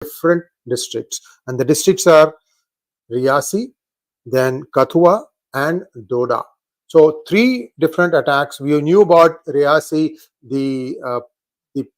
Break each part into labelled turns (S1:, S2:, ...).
S1: different districts, and the districts are Reasi, then Kathua, and Doda. So 3 different attacks. We knew about Reasi. The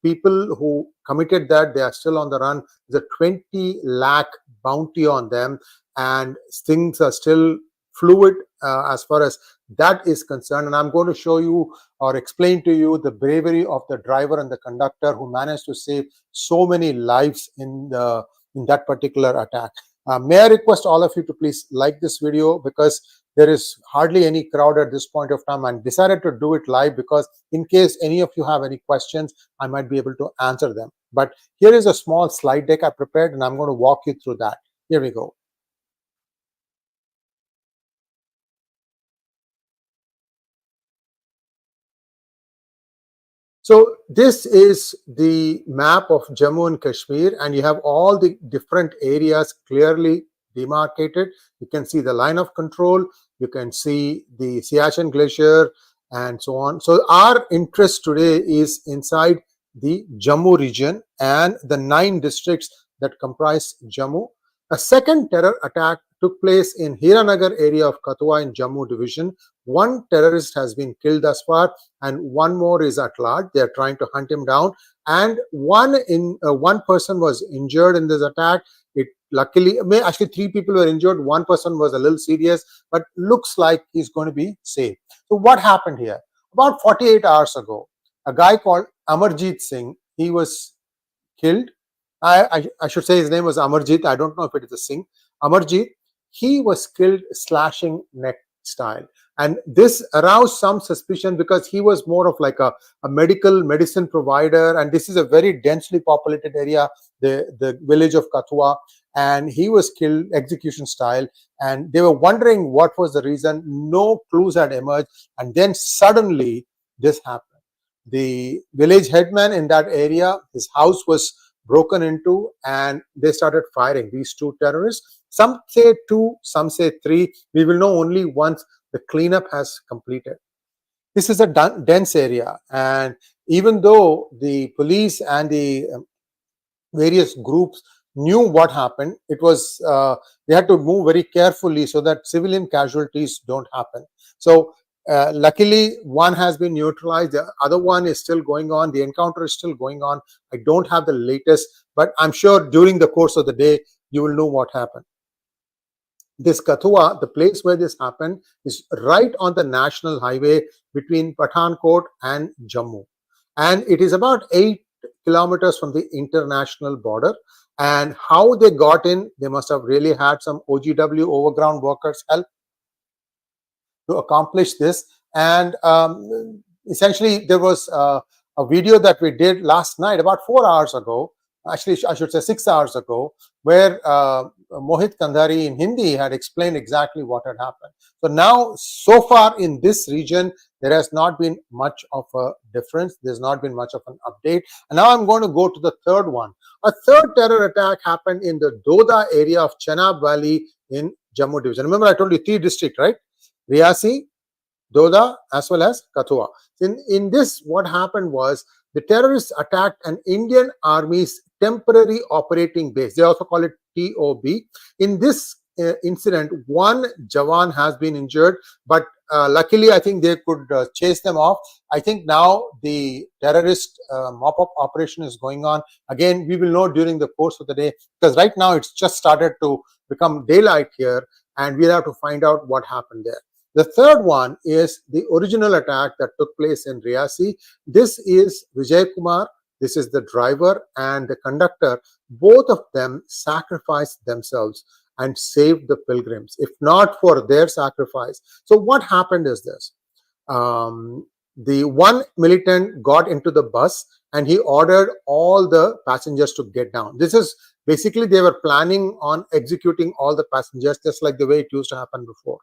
S1: people who committed that, they are still on the run. There's a 20 lakh bounty on them, and things are still fluid as far as that is concerned. And I'm going to show you or explain to you the bravery of the driver and the conductor who managed to save so many lives in that particular attack. May I request all of you to please like this video, because there is hardly any crowd at this point of time, and decided to do it live because in case any of you have any questions, I might be able to answer them. But here is a small slide deck I prepared, and I'm going to walk you through that. Here we go. So this is the map of Jammu and Kashmir, and you have all the different areas clearly demarcated. You can see the line of control, you can see the Siachen Glacier, and so on. So our interest today is inside the Jammu region and the 9 districts that comprise Jammu. A second terror attack took place in Hiranagar area of Kathua in Jammu division. 1 terrorist has been killed thus far, and 1 more is at large. They are trying to hunt him down, and one person was injured in this attack. It luckily, actually 3 people were injured. 1 person was a little serious, but looks like he's going to be safe. So what happened here? About 48 hours ago, a guy called Amarjit Singh, he was killed. I should say his name was Amarjit. I don't know if it is a Singh. Amarjit, he was killed slashing neck style. And this aroused some suspicion because he was more of like a medicine provider. And this is a very densely populated area, the village of Kathua. And he was killed execution style. And they were wondering what was the reason. No clues had emerged. And then suddenly this happened. The village headman in that area, his house was broken into, and they started firing, these 2 terrorists. Some say 2, some say 3. We will know only once the cleanup has completed. This is a dense area, and even though the police and the various groups knew what happened, it was they had to move very carefully so that civilian casualties don't happen. So luckily 1 has been neutralized, the other one is still going on. The encounter is still going on. I don't have the latest, but I'm sure during the course of the day you will know what happened. This Kathua, the place where this happened, is right on the national highway between Pathankot and Jammu, and it is about 8 kilometers from the international border. And how they got in, they must have really had some OGW, overground workers, help to accomplish this. And essentially there was a video that we did last night, about 4 hours ago, actually I should say 6 hours ago, where Mohit Kandhari in Hindi had explained exactly what had happened. So now, so far in this region, there has not been much of a difference. There's not been much of an update. And now I'm going to go to the third one. A third terror attack happened in the Doda area of Chenab Valley in Jammu division. Remember I told you 3 districts, right? Reasi, Doda, as well as Kathua. In this, what happened was the terrorists attacked an Indian Army's temporary operating base. They also call it TOB. In this incident, 1 Jawan has been injured, but luckily I think they could chase them off. I think now the terrorist mop-up operation is going on. Again, we will know during the course of the day, because right now it's just started to become daylight here, and we'll have to find out what happened there. The third one is the original attack that took place in Reasi. This is Vijay Kumar, this is the driver and the conductor. Both of them sacrificed themselves and saved the pilgrims, if not for their sacrifice. So what happened is this. The 1 militant got into the bus and he ordered all the passengers to get down. This is basically, they were planning on executing all the passengers, just like the way it used to happen before.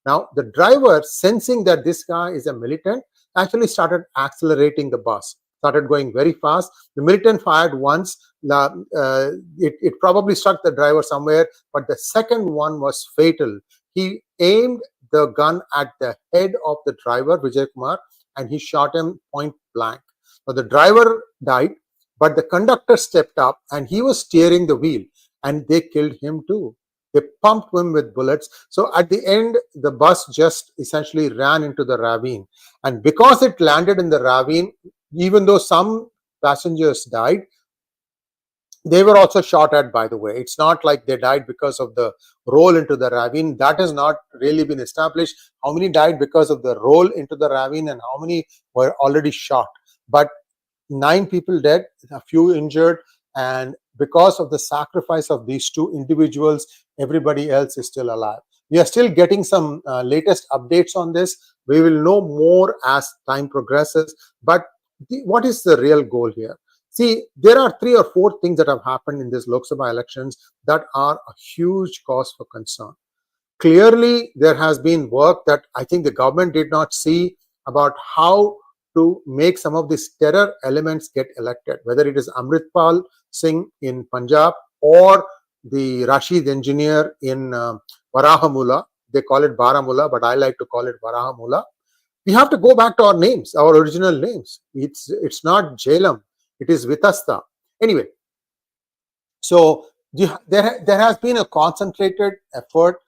S1: Now, the driver, sensing that this guy is a militant, actually started accelerating the bus, started going very fast. The militant fired once. It probably struck the driver somewhere, but the second one was fatal. He aimed the gun at the head of the driver, Vijay Kumar, and he shot him point blank. So the driver died. but the conductor stepped up and he was steering the wheel, and they killed him too. They pumped him with bullets. So at the end, the bus just essentially ran into the ravine. And because it landed in the ravine, even though some passengers died, they were also shot at, by the way. It's not like they died because of the roll into the ravine. That has not really been established. How many died because of the roll into the ravine and how many were already shot? But 9 people dead, a few injured, and because of the sacrifice of these 2 individuals, everybody else is still alive. We are still getting some latest updates on this. We will know more as time progresses. But what is the real goal here? See, there are 3 or 4 things that have happened in this Lok Sabha elections that are a huge cause for concern. Clearly, there has been work that I think the government did not see about how to make some of these terror elements get elected, whether it is Amritpal Singh in Punjab or the Rashid engineer in Varahamula. They call it Baramulla, but I like to call it Varahamula. We have to go back to our names, our original names. It's not Jailam, it is Vitasta. Anyway, so there has been a concentrated effort.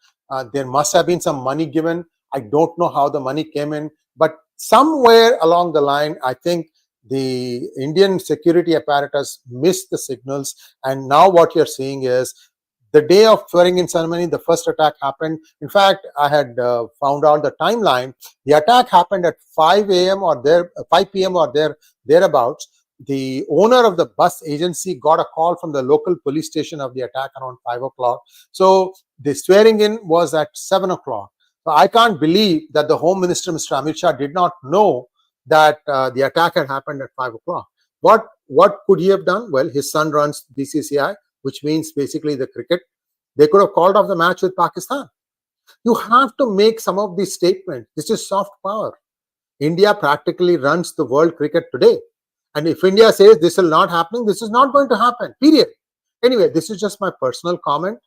S1: There must have been some money given. I don't know how the money came in, but somewhere along the line, I think the Indian security apparatus missed the signals. And now what you're seeing is the day of swearing-in ceremony, the first attack happened. In fact, I had found out the timeline. The attack happened at 5 a.m. or 5 p.m. or thereabouts. The owner of the bus agency got a call from the local police station of the attack around 5 o'clock. So the swearing in was at 7 o'clock. So I can't believe that the Home Minister, Mr. Amit Shah, did not know that the attack had happened at 5 o'clock. What could he have done? Well, his son runs BCCI, which means basically the cricket. They could have called off the match with Pakistan. You have to make some of these statements. This is soft power. India practically runs the world cricket today. And if India says this will not happen, this is not going to happen, period. Anyway, this is just my personal comment.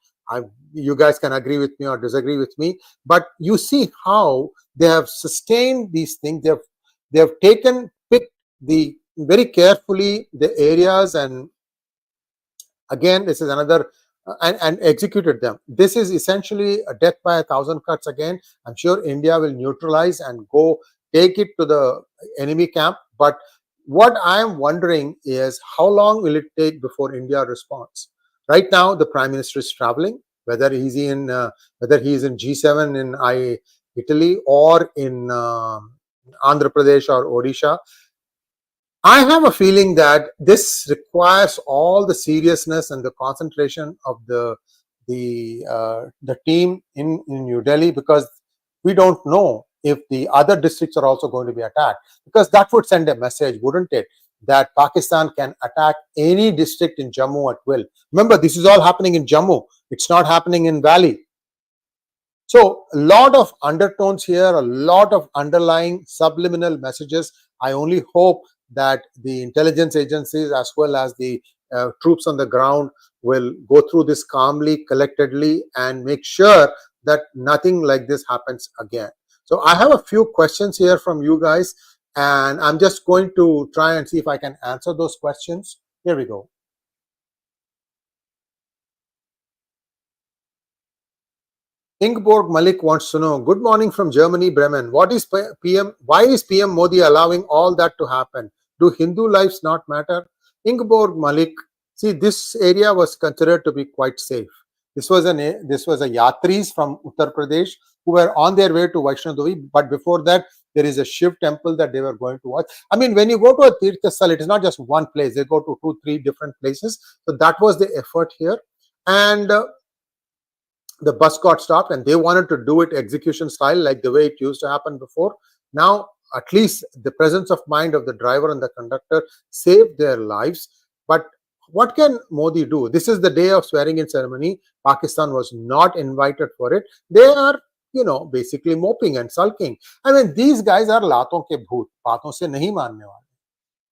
S1: You guys can agree with me or disagree with me. But you see how they have sustained these things. They have picked very carefully the areas, and again, this is another, and executed them. This is essentially a death by 1,000 cuts again. I'm sure India will neutralize and go take it to the enemy camp. But what I am wondering is how long will it take before India responds? Right now, the Prime Minister is traveling, whether he's in G7 in Italy or in Andhra Pradesh or Odisha. I have a feeling that this requires all the seriousness and the concentration of the team in New Delhi, because we don't know if the other districts are also going to be attacked, because that would send a message, wouldn't it, that Pakistan can attack any district in Jammu at will. Remember, this is all happening in Jammu. It's not happening in Valley. So a lot of undertones here, a lot of underlying subliminal messages. I only hope that the intelligence agencies as well as the troops on the ground will go through this calmly, collectedly, and make sure that nothing like this happens again. So I have a few questions here from you guys, and I'm just going to try and see if I can answer those questions. Here we go. Ingborg Malik wants to know, good morning from Germany, Bremen. Why is PM Modi allowing all that to happen? Do Hindu lives not matter? Ingborg Malik, see, this area was considered to be quite safe. This was a Yatris from Uttar Pradesh who were on their way to Vaishno Devi, but before that, there is a Shiv temple that they were going to watch. I mean, when you go to a Tirtha स्थal, it is not just one place. They go to 2, 3 different places. So that was the effort here. And the bus got stopped, and they wanted to do it execution style, like the way it used to happen before. Now, at least the presence of mind of the driver and the conductor saved their lives. But what can Modi do? This is the day of swearing-in ceremony. Pakistan was not invited for it. They are, basically moping and sulking. I mean, these guys are laton ke bhoot, baaton se nahi manne wale.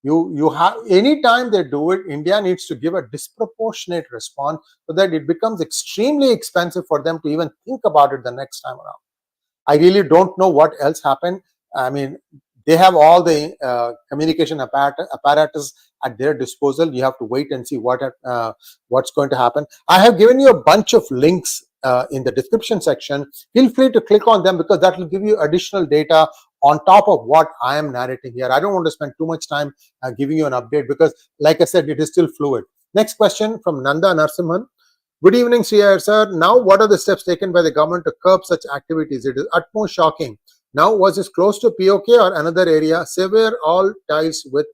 S1: You have, anytime they do it, India needs to give a disproportionate response so that it becomes extremely expensive for them to even think about it the next time around. I really don't know what else happened. I mean, they have all the communication apparatus at their disposal. You have to wait and see what's going to happen. I have given you a bunch of links in the description section. Feel free to click on them, because that will give you additional data on top of what I am narrating here. I don't want to spend too much time giving you an update, because like I said, it is still fluid. Next question from Nanda Narsimhan. Good evening, sir. Now, what are the steps taken by the government to curb such activities? It is utmost shocking. Now, was this close to POK or another area? Sever all ties with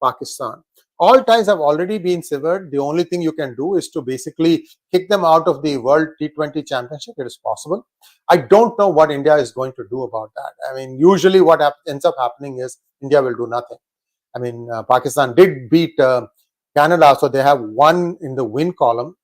S1: Pakistan. All ties have already been severed. The only thing you can do is to basically kick them out of the World T20 Championship. It is possible. I don't know what India is going to do about that. I mean, usually what ends up happening is India will do nothing. I mean, Pakistan did beat Canada, so they have one in the win column.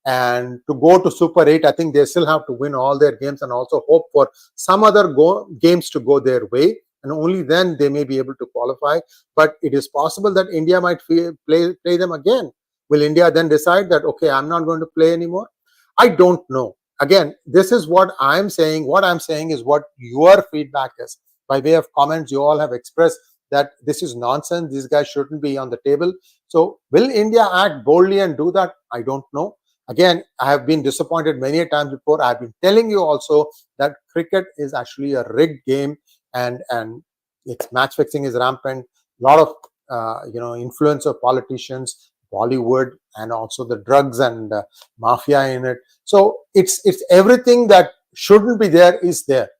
S1: And to go to Super 8, I think they still have to win all their games and also hope for some other games to go their way. And only then they may be able to qualify. But it is possible that India might play them again. Will India then decide that, okay, I'm not going to play anymore? I don't know. Again, this is what I'm saying. What I'm saying is what your feedback is. By way of comments, you all have expressed that this is nonsense. These guys shouldn't be on the table. So will India act boldly and do that? I don't know. Again, I have been disappointed many times before. I've been telling you also that cricket is actually a rigged game, and its match fixing is rampant. A lot of influence of politicians, Bollywood, and also the drugs and mafia in it. So it's everything that shouldn't be there is there.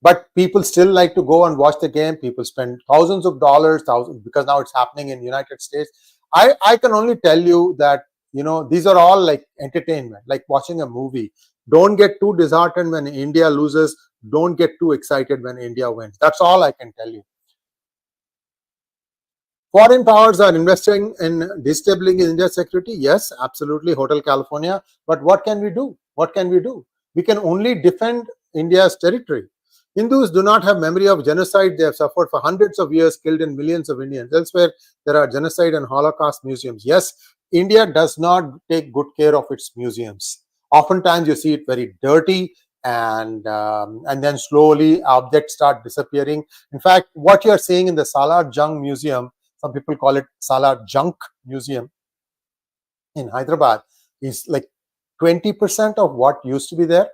S1: But people still like to go and watch the game. People spend thousands of dollars, because now it's happening in the United States. I can only tell you that these are all like entertainment, like watching a movie. Don't get too disheartened when India loses. Don't get too excited when India wins. That's all I can tell you. Foreign powers are investing in destabilizing India's security. Yes, absolutely, Hotel California. But what can we do? What can we do? We can only defend India's territory. Hindus do not have memory of genocide. They have suffered for hundreds of years, killed in millions of Indians. Elsewhere, there are genocide and Holocaust museums. Yes, India does not take good care of its museums. Oftentimes, you see it very dirty, and then slowly objects start disappearing. In fact, what you are seeing in the Salar Jung Museum, some people call it Salar Junk Museum in Hyderabad, is like 20% of what used to be there.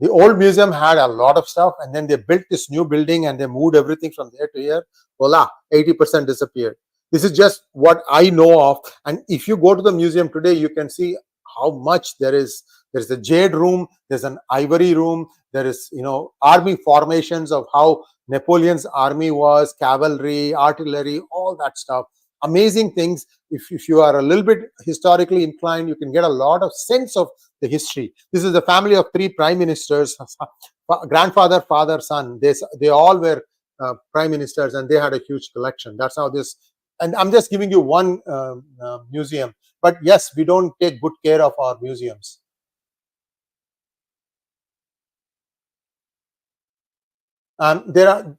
S1: The old museum had a lot of stuff, and then they built this new building and they moved everything from there to here. Voila, 80% disappeared. This is just what I know of. And if you go to the museum today, you can see how much there is. There's a jade room, there's an ivory room, there is, army formations of how Napoleon's army was, cavalry, artillery, all that stuff. Amazing things. If you are a little bit historically inclined, you can get a lot of sense of the history. This is the family of 3 prime ministers, grandfather, father, son. They all were prime ministers, and they had a huge collection. That's how this. And I'm just giving you one museum. But yes, we don't take good care of our museums. There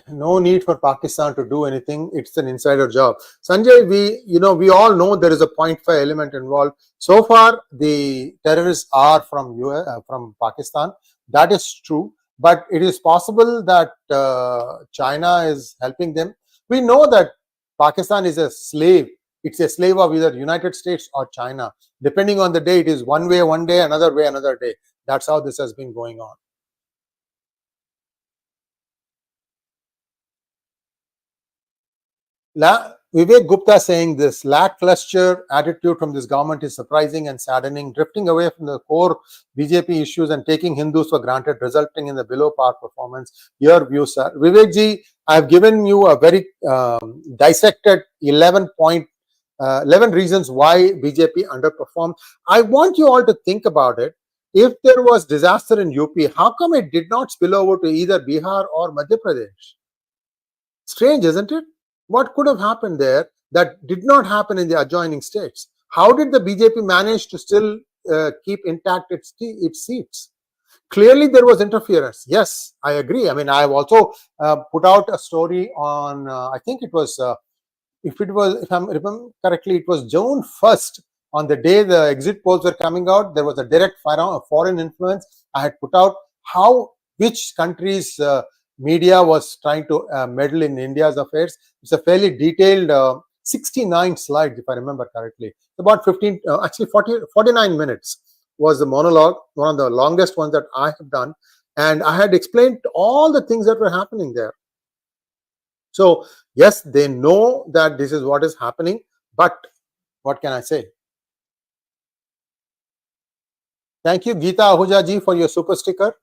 S1: no need for Pakistan to do anything. It's an insider job. Sanjay, we all know there is a 0.5 element involved. So far, the terrorists are from Pakistan. That is true. But it is possible that China is helping them. We know that Pakistan is a slave. It's a slave of either United States or China. Depending on the day, it is one way one day, another way another day. That's how this has been going on. Vivek Gupta saying this: lackluster attitude from this government is surprising and saddening, drifting away from the core BJP issues and taking Hindus for granted, resulting in the below par performance. Your view, sir. Vivek ji, I have given you a very dissected 11 reasons why BJP underperformed. I want you all to think about it. If there was disaster in UP, how come it did not spill over to either Bihar or Madhya Pradesh? Strange, isn't it? What could have happened there that did not happen in the adjoining states? How did the BJP manage to still keep intact its seats? Clearly, there was interference. Yes, I agree. I mean, I have also put out a story on, I think it was, if I remember correctly, it was June 1st, on the day the exit polls were coming out. There was a direct foreign influence. I had put out which countries media was trying to meddle in India's affairs. It's a fairly detailed 69 slides, if I remember correctly. About 15, actually 49 minutes was the monologue, one of the longest ones that I have done. And I had explained all the things that were happening there. So, yes, they know that this is what is happening, but what can I say? Thank you, Geeta Ahuja ji, for your super sticker.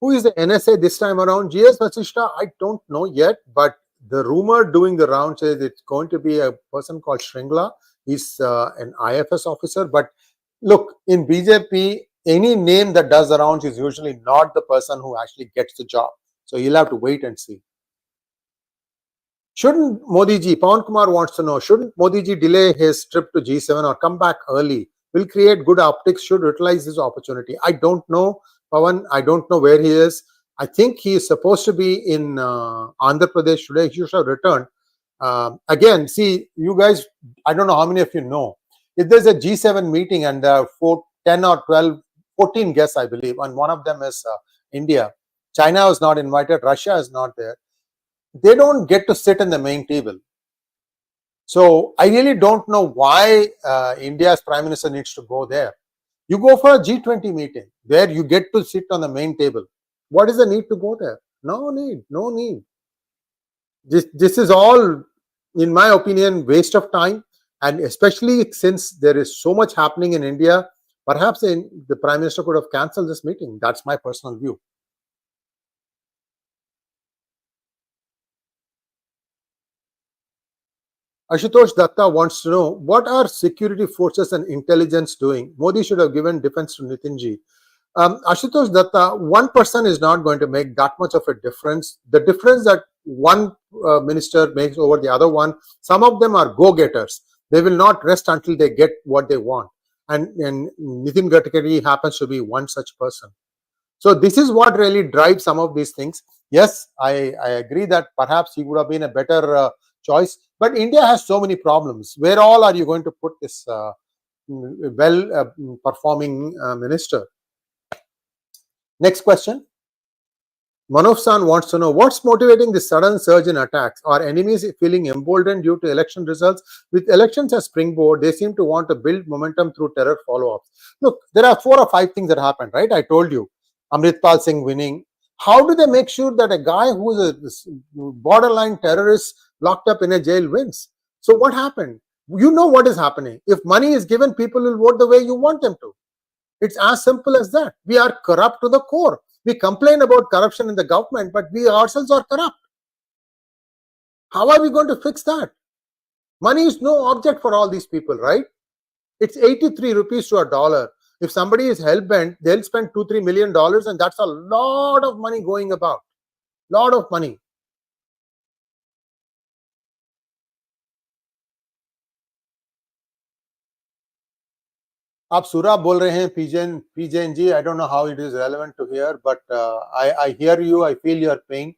S1: Who is the NSA this time around? GS Vasishta, I don't know yet, but the rumor doing the round says it's going to be a person called Shringla. He's an IFS officer. But look, in BJP, any name that does the rounds is usually not the person who actually gets the job. So you'll have to wait and see. Shouldn't Modiji, Pawan Kumar wants to know, shouldn't Modiji delay his trip to G7 or come back early? Will create good optics, should utilize this opportunity. I don't know, Pawan. I don't know where he is. I think he is supposed to be in Andhra Pradesh today. He should have returned. Again, see, you guys, I don't know how many of you know. If there's a G7 meeting and there are 10 or 12, 14 guests, I believe, and one of them is India. China is not invited. Russia is not there. They don't get to sit in the main table. So I really don't know why India's Prime Minister needs to go there. You go for a G20 meeting where you get to sit on the main table. What is the need to go there? No need, no need. This is all, in my opinion, waste of time. And especially since there is so much happening in India, perhaps the Prime Minister could have cancelled this meeting. That's my personal view. Ashutosh Datta wants to know, what are security forces and intelligence doing? Modi should have given defense to Nitinji. Ashutosh Datta, one person is not going to make that much of a difference. The difference that one minister makes over the other one, some of them are go-getters. They will not rest until they get what they want. And Nitin Gadkari happens to be one such person. So this is what really drives some of these things. Yes, I agree that perhaps he would have been a better choice. But India has so many problems. Where all are you going to put this well-performing minister? Next question. Manov-san wants to know, what's motivating this sudden surge in attacks? Are enemies feeling emboldened due to election results? With elections as springboard, they seem to want to build momentum through terror follow-ups. Look, there are 4 or 5 things that happened, right? I told you. Amritpal Singh winning. How do they make sure that a guy who is a borderline terrorist locked up in a jail wins? So what happened? You know what is happening. If money is given, people will vote the way you want them to. It's as simple as that. We are corrupt to the core. We complain about corruption in the government, but we ourselves are corrupt. How are we going to fix that? Money is no object for all these people, right? It's 83 rupees to a dollar. If somebody is hell-bent, they'll spend $2-3 million, and that's a lot of money going about. Lot of money. आप सुरा बोल रहे हैं PJN ji. I don't know how it is relevant to hear, but I hear you. I feel your pain.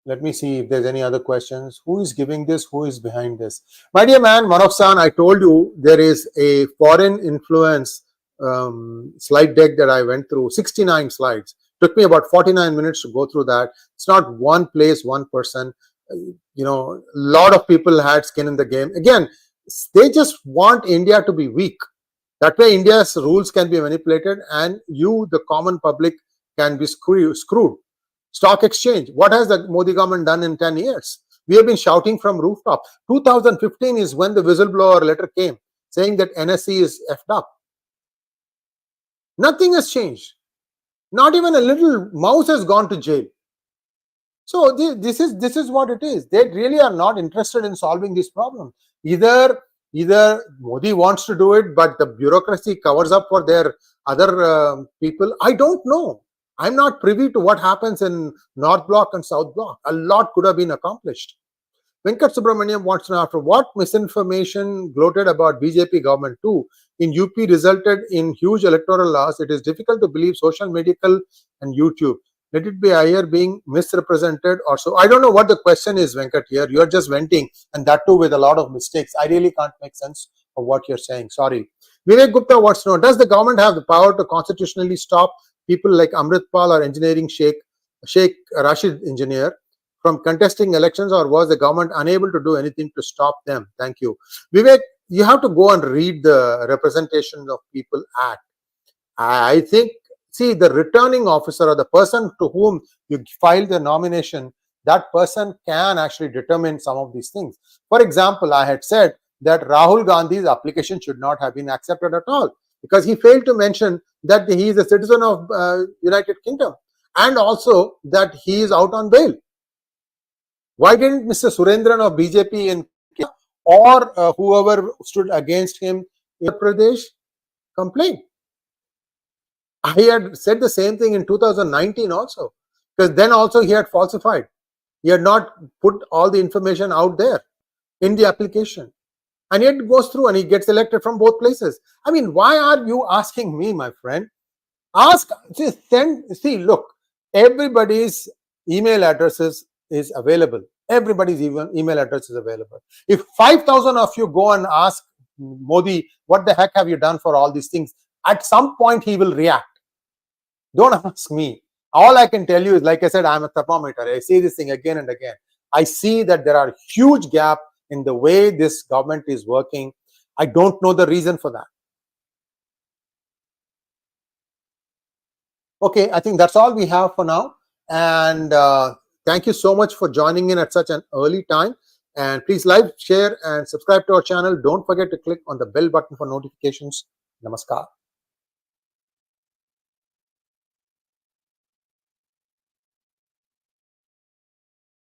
S1: Let me see if there's any other questions. Who is giving this? Who is behind this? My dear man, Manov-san, I told you there is a foreign influence slide deck that I went through, 69 slides. Took me about 49 minutes to go through that. It's not one place, one person. You know, a lot of people had skin in the game. Again, they just want India to be weak. That way, India's rules can be manipulated and you, the common public, can be screwed. Stock exchange. What has the Modi government done in 10 years? We have been shouting from rooftop. 2015 is when the whistleblower letter came saying that NSE is effed up. Nothing has changed. Not even a little mouse has gone to jail. So this is what it is. They really are not interested in solving this problem. Either Modi wants to do it, but the bureaucracy covers up for their other people. I don't know. I'm not privy to what happens in North Block and South Block. A lot could have been accomplished. Venkat Subramaniam wants to know, after what misinformation gloated about BJP government too in UP resulted in huge electoral loss, it is difficult to believe social, medical and YouTube. Let it be either being misrepresented or so. I don't know what the question is, Venkat, here. You're just venting, and that too with a lot of mistakes. I really can't make sense of what you're saying. Sorry. Vivek Gupta wants to know, does the government have the power to constitutionally stop people like Amritpal or engineering Sheikh Rashid engineer from contesting elections, or was the government unable to do anything to stop them? Thank you. Vivek, you have to go and read the Representation of People Act. I think, see, the returning officer or the person to whom you file the nomination, that person can actually determine some of these things. For example, I had said that Rahul Gandhi's application should not have been accepted at all because he failed to mention that he is a citizen of United Kingdom and also that he is out on bail. Why didn't Mr. Surendran of BJP in Kerala or whoever stood against him in Pradesh complain? I had said the same thing in 2019 also, because then also he had falsified. He had not put all the information out there in the application. And yet it goes through and he gets elected from both places. I mean, why are you asking me, my friend? Ask, see, look, everybody's email addresses is available. Everybody's email address is available. If 5,000 of you go and ask Modi, what the heck have you done for all these things? At some point he will react. Don't ask me. All I can tell you is, like I said, I'm a thermometer. I see this thing again and again. I see that there are huge gaps in the way this government is working. I don't know the reason for that. Okay, I think that's all we have for now. And thank you so much for joining in at such an early time. And please like, share, and subscribe to our channel. Don't forget to click on the bell button for notifications. Namaskar.